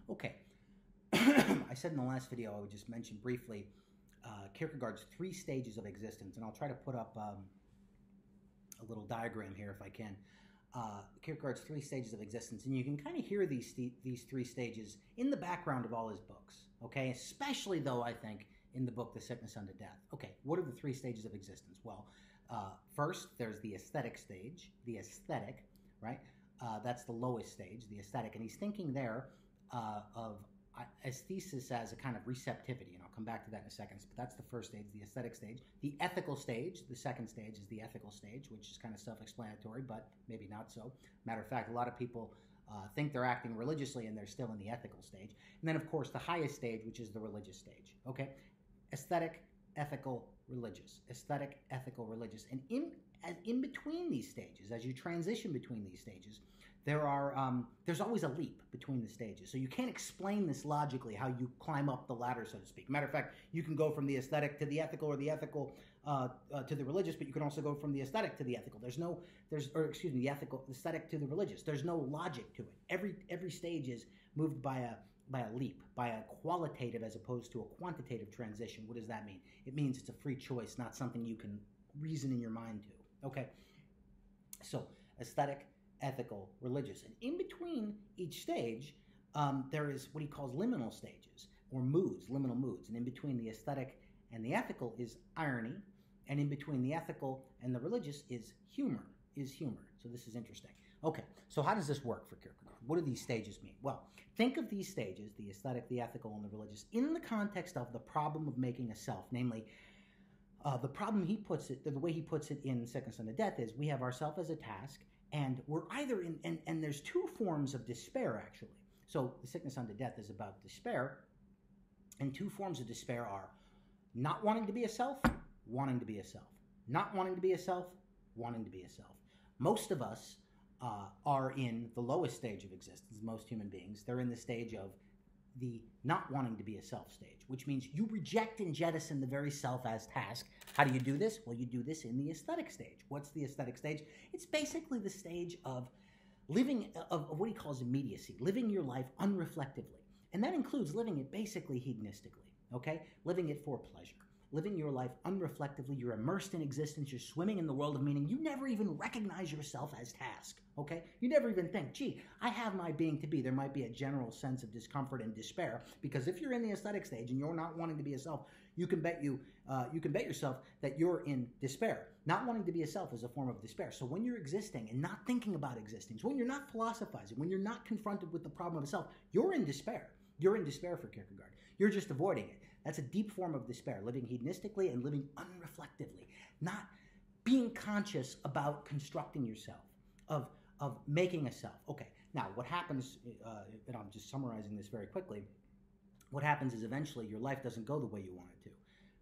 Okay. I said in the last video, I would just mention briefly Kierkegaard's 3 stages of existence, and I'll try to put up a little diagram here if I can. Kierkegaard's 3 stages of existence, and you can kind of hear these 3 stages in the background of all his books, okay? Especially, though, I think, in the book The Sickness Unto Death. Okay, what are the 3 stages of existence? Well, first, there's the aesthetic stage, the aesthetic, right? That's the lowest stage, the aesthetic, and he's thinking there of aesthesis as a kind of receptivity, and I'll come back to that in a second, but that's the first stage, the aesthetic stage. The ethical stage, the second stage, is the ethical stage, which is kind of self-explanatory, but maybe not so. Matter of fact, a lot of people think they're acting religiously and they're still in the ethical stage. And then, of course, the highest stage, which is the religious stage, okay? Aesthetic, ethical, religious. Aesthetic, ethical, religious. And in between these stages, as you transition between these stages, there's always a leap between the stages. So you can't explain this logically, how you climb up the ladder, so to speak. Matter of fact, you can go from the aesthetic to the ethical, or the ethical to the religious, but you can also go from the aesthetic to the ethical. The aesthetic to the religious. There's no logic to it. Every stage is moved by a leap, by a qualitative as opposed to a quantitative transition. What does that mean? It means it's a free choice, not something you can reason in your mind to. Okay, so aesthetic, ethical, religious. And in between each stage, there is what he calls liminal stages, or moods, liminal moods. And in between the aesthetic and the ethical is irony, and in between the ethical and the religious is humor. So this is interesting. Okay, so how does this work for Kierkegaard? What do these stages mean? Well, think of these stages, the aesthetic, the ethical, and the religious, in the context of the problem of making a self. Namely, the problem he puts it, the way he puts it in Sickness Unto Death, is we have ourself as a task, and we're either in, and there's 2 forms of despair, actually. So the Sickness Unto Death is about despair, and 2 forms of despair are not wanting to be a self, wanting to be a self. Not wanting to be a self, wanting to be a self. Most of us are in the lowest stage of existence, most human beings. They're in the stage of the not wanting to be a self stage, which means you reject and jettison the very self as task. How do you do this? Well, you do this in the aesthetic stage. What's the aesthetic stage? It's basically the stage of living, of what he calls immediacy, living your life unreflectively. And that includes living it basically hedonistically, okay? Living it for pleasure. Living your life unreflectively, you're immersed in existence, you're swimming in the world of meaning, you never even recognize yourself as task, okay? You never even think, gee, I have my being to be. There might be a general sense of discomfort and despair, because if you're in the aesthetic stage and you're not wanting to be a self, you can bet yourself that you're in despair. Not wanting to be a self is a form of despair. So when you're existing and not thinking about existing, so when you're not philosophizing, when you're not confronted with the problem of self, you're in despair. You're in despair for Kierkegaard. You're just avoiding it. That's a deep form of despair, living hedonistically and living unreflectively, not being conscious about constructing yourself, of making a self. Okay, now what happens, and I'm just summarizing this very quickly, what happens is eventually your life doesn't go the way you want it to.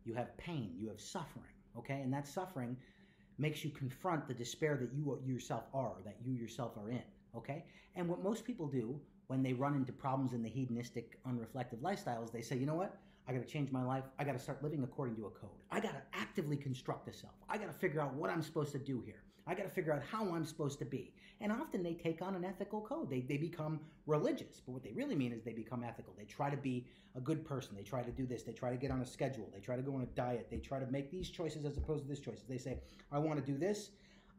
You have pain, you have suffering, okay? And that suffering makes you confront the despair that you yourself are, that you yourself are in, okay? And what most people do when they run into problems in the hedonistic, unreflective lifestyle is they say, you know what? I got to change my life. I got to start living according to a code. I got to actively construct a self. I got to figure out what I'm supposed to do here. I got to figure out how I'm supposed to be. And often they take on an ethical code. They become religious. But what they really mean is they become ethical. They try to be a good person. They try to do this. They try to get on a schedule. They try to go on a diet. They try to make these choices as opposed to this choice. They say, I want to do this.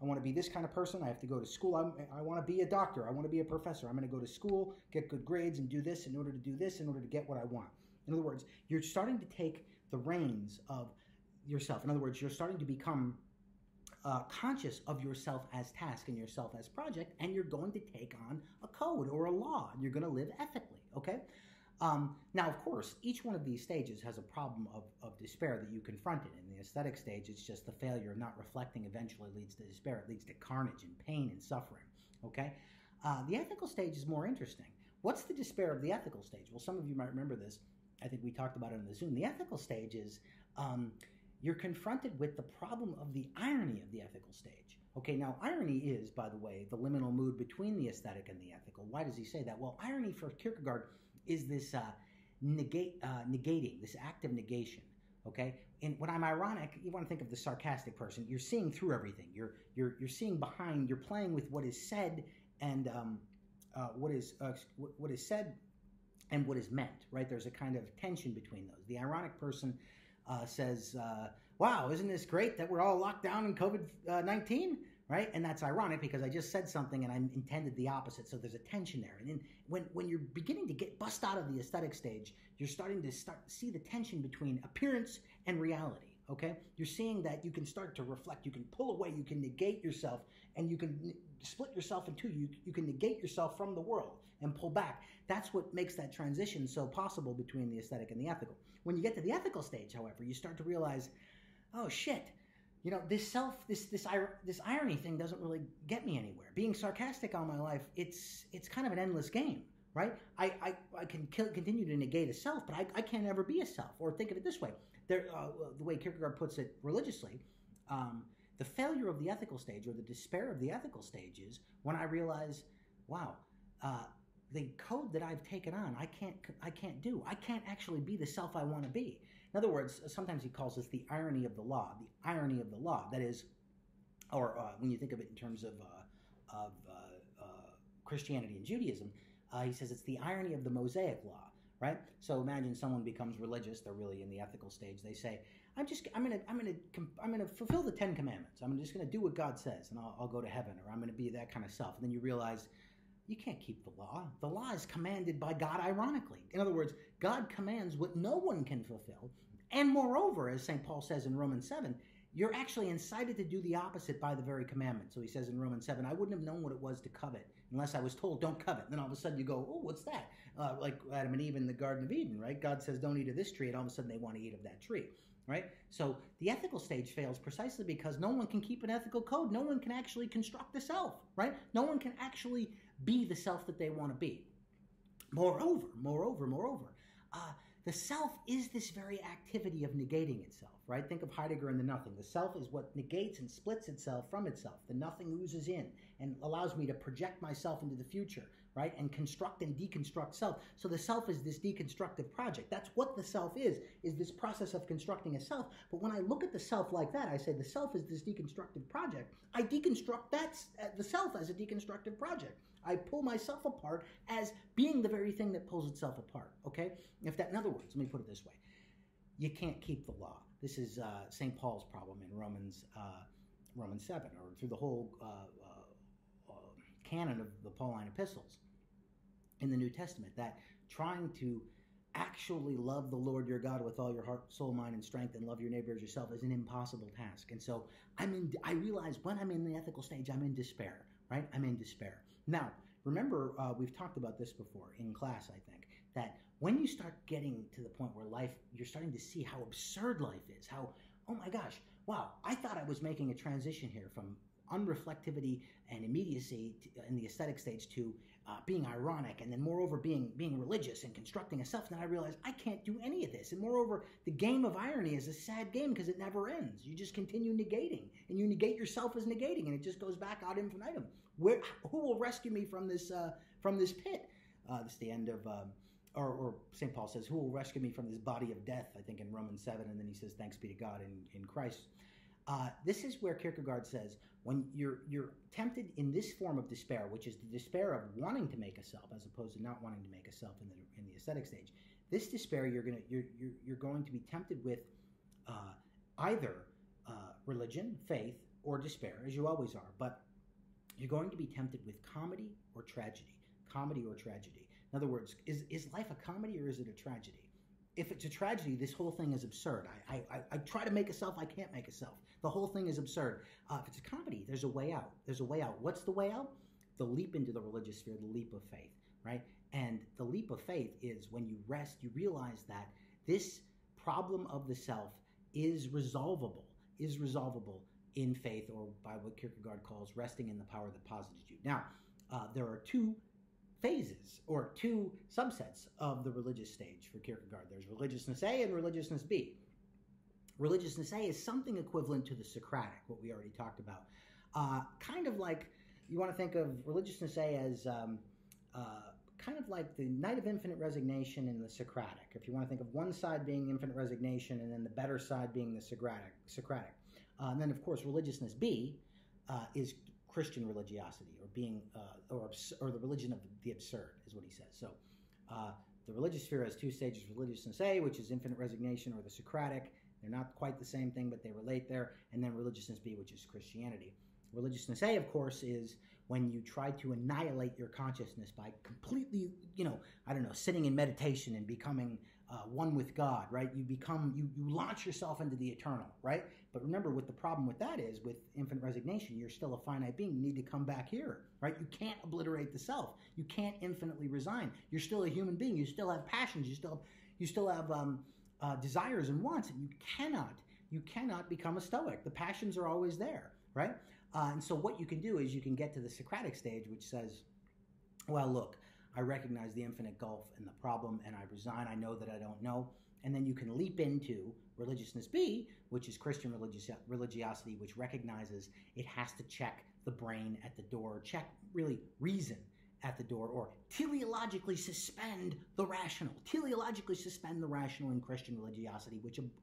I want to be this kind of person. I have to go to school. I want to be a doctor. I want to be a professor. I'm going to go to school, get good grades, and do this in order to do this, in order to get what I want. In other words, you're starting to take the reins of yourself. In other words, you're starting to become conscious of yourself as task and yourself as project, and you're going to take on a code or a law. You're going to live ethically, okay? Now, of course, each one of these stages has a problem of despair that you confronted. In the aesthetic stage, it's just the failure of not reflecting eventually leads to despair. It leads to carnage and pain and suffering, okay? The ethical stage is more interesting. What's the despair of the ethical stage? Well, some of you might remember this. I think we talked about it in the Zoom. The ethical stage is you're confronted with the problem of the irony of the ethical stage. Okay, now irony is, by the way, the liminal mood between the aesthetic and the ethical. Why does he say that? Well, irony for Kierkegaard is this negating, this act of negation. Okay, and when I'm ironic, you want to think of the sarcastic person. You're seeing through everything. You're seeing behind. You're playing with what is said and what is said and what is meant, right? There's a kind of tension between those. The ironic person says, wow, isn't this great that we're all locked down in COVID-19, right? And that's ironic because I just said something and I intended the opposite. So there's a tension there. And then when you're beginning to bust out of the aesthetic stage, you're starting to see the tension between appearance and reality, okay? You're seeing that you can start to reflect, you can pull away, you can negate yourself, and you can split yourself in two. You can negate yourself from the world and pull back. That's what makes that transition so possible between the aesthetic and the ethical. When you get to the ethical stage, however, you start to realize, oh shit, you know, this irony thing doesn't really get me anywhere. Being sarcastic all my life, it's kind of an endless game, right? I can continue to negate a self, but I can't ever be a self. Or think of it this way, the way Kierkegaard puts it religiously, the failure of the ethical stage, or the despair of the ethical stage, is when I realize, wow, the code that I've taken on, I can't do. I can't actually be the self I want to be. In other words, sometimes he calls this the irony of the law. The irony of the law. That is, or when you think of it in terms of Christianity and Judaism, he says it's the irony of the Mosaic Law, right? So imagine someone becomes religious. They're really in the ethical stage. They say, I'm gonna fulfill the 10 Commandments. I'm just gonna do what God says, and I'll go to heaven, or I'm gonna be that kind of self. And then you realize, you can't keep the law. The law is commanded by God, ironically. In other words, God commands what no one can fulfill. And moreover, as St. Paul says in Romans 7, you're actually incited to do the opposite by the very commandment. So he says in Romans 7, I wouldn't have known what it was to covet unless I was told, don't covet. And then all of a sudden you go, oh, what's that? Like Adam and Eve in the Garden of Eden, right? God says, don't eat of this tree. And all of a sudden they want to eat of that tree, right? So the ethical stage fails precisely because no one can keep an ethical code. No one can actually construct the self, right? No one can actually be the self that they want to be. Moreover, the self is this very activity of negating itself, right? Think of Heidegger and the nothing. The self is what negates and splits itself from itself. The nothing oozes in and allows me to project myself into the future, right? And construct and deconstruct self. So the self is this deconstructive project. That's what the self is this process of constructing a self. But when I look at the self like that, I say the self is this deconstructive project. I deconstruct the self as a deconstructive project. I pull myself apart as being the very thing that pulls itself apart, okay? In other words, let me put it this way. You can't keep the law. This is St. Paul's problem in Romans 7, or through the whole canon of the Pauline epistles in the New Testament, that trying to actually love the Lord your God with all your heart, soul, mind, and strength, and love your neighbor as yourself is an impossible task. And so I realize when I'm in the ethical stage, I'm in despair, right? I'm in despair. Now, remember, we've talked about this before in class, I think, that when you start getting to the point where you're starting to see how absurd life is, how, oh my gosh, wow, I thought I was making a transition here from unreflectivity and immediacy in the aesthetic stage to being ironic, and then moreover being religious and constructing a self. And then I realized I can't do any of this. And moreover, the game of irony is a sad game because it never ends. You just continue negating, and you negate yourself as negating, and it just goes back ad infinitum. Who will rescue me from this pit? This is the end of, or St. Paul says, who will rescue me from this body of death, I think in Romans 7, and then he says, thanks be to God in Christ. This is where Kierkegaard says, when you're tempted in this form of despair, which is the despair of wanting to make a self as opposed to not wanting to make a self in the aesthetic stage, this despair you're going to be tempted with either religion, faith, or despair, as you always are, but you're going to be tempted with comedy or tragedy. Comedy or tragedy. In other words, is life a comedy or is it a tragedy? If it's a tragedy, this whole thing is absurd. I try to make a self, I can't make a self. The whole thing is absurd. If it's a comedy, there's a way out. There's a way out. What's the way out? The leap into the religious sphere, the leap of faith, right? And the leap of faith is when you rest, you realize that this problem of the self is resolvable in faith, or by what Kierkegaard calls resting in the power that posited you. Now, there are two phases or two subsets of the religious stage for Kierkegaard. There's religiousness A and religiousness B. Religiousness A is something equivalent to the Socratic, what we already talked about. Kind of like, you want to think of religiousness A as kind of like the Night of Infinite Resignation in the Socratic. If you want to think of one side being infinite resignation and then the better side being the Socratic. And then, of course, religiousness B is Christian religiosity, or being or the religion of the absurd, is what he says. So The religious sphere has two stages: religiousness A, which is infinite resignation, or the Socratic. They're not quite the same thing, but they relate there. And then religiousness B, which is Christianity. Religiousness A, of course, is when you try to annihilate your consciousness by completely, sitting in meditation and becoming one with God, right? You launch yourself into the eternal, right? But remember, what the problem with that is, with infinite resignation, you're still a finite being. You need to come back here, right? You can't obliterate the self. You can't infinitely resign. You're still a human being. You still have passions. You still have desires and wants, and you cannot become a Stoic. The passions are always there, right? And so what you can do is you can get to the Socratic stage, which says, well, look, I recognize the infinite gulf and the problem, and I resign. I know that I don't know. And then you can leap into religiousness B, which is Christian religiosity, which recognizes it has to check the brain at the door, check really reason at the door, or teleologically suspend the rational. Teleologically suspend the rational in Christian religiosity,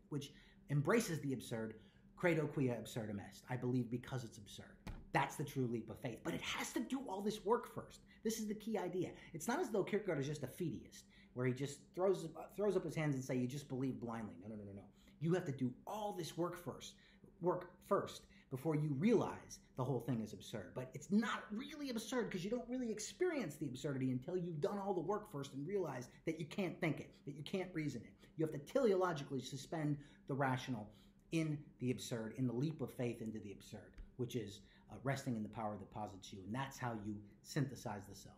which embraces the absurd. Credo quia absurdum est. I believe because it's absurd. That's the true leap of faith. But it has to do all this work first. This is the key idea. It's not as though Kierkegaard is just a fideist, where he just throws up his hands and say, you just believe blindly. No. You have to do all this work first before you realize the whole thing is absurd. But it's not really absurd because you don't really experience the absurdity until you've done all the work first and realize that you can't think it, that you can't reason it. You have to teleologically suspend the rational in the absurd, in the leap of faith into the absurd, which is resting in the power that posits you. And that's how you synthesize the self.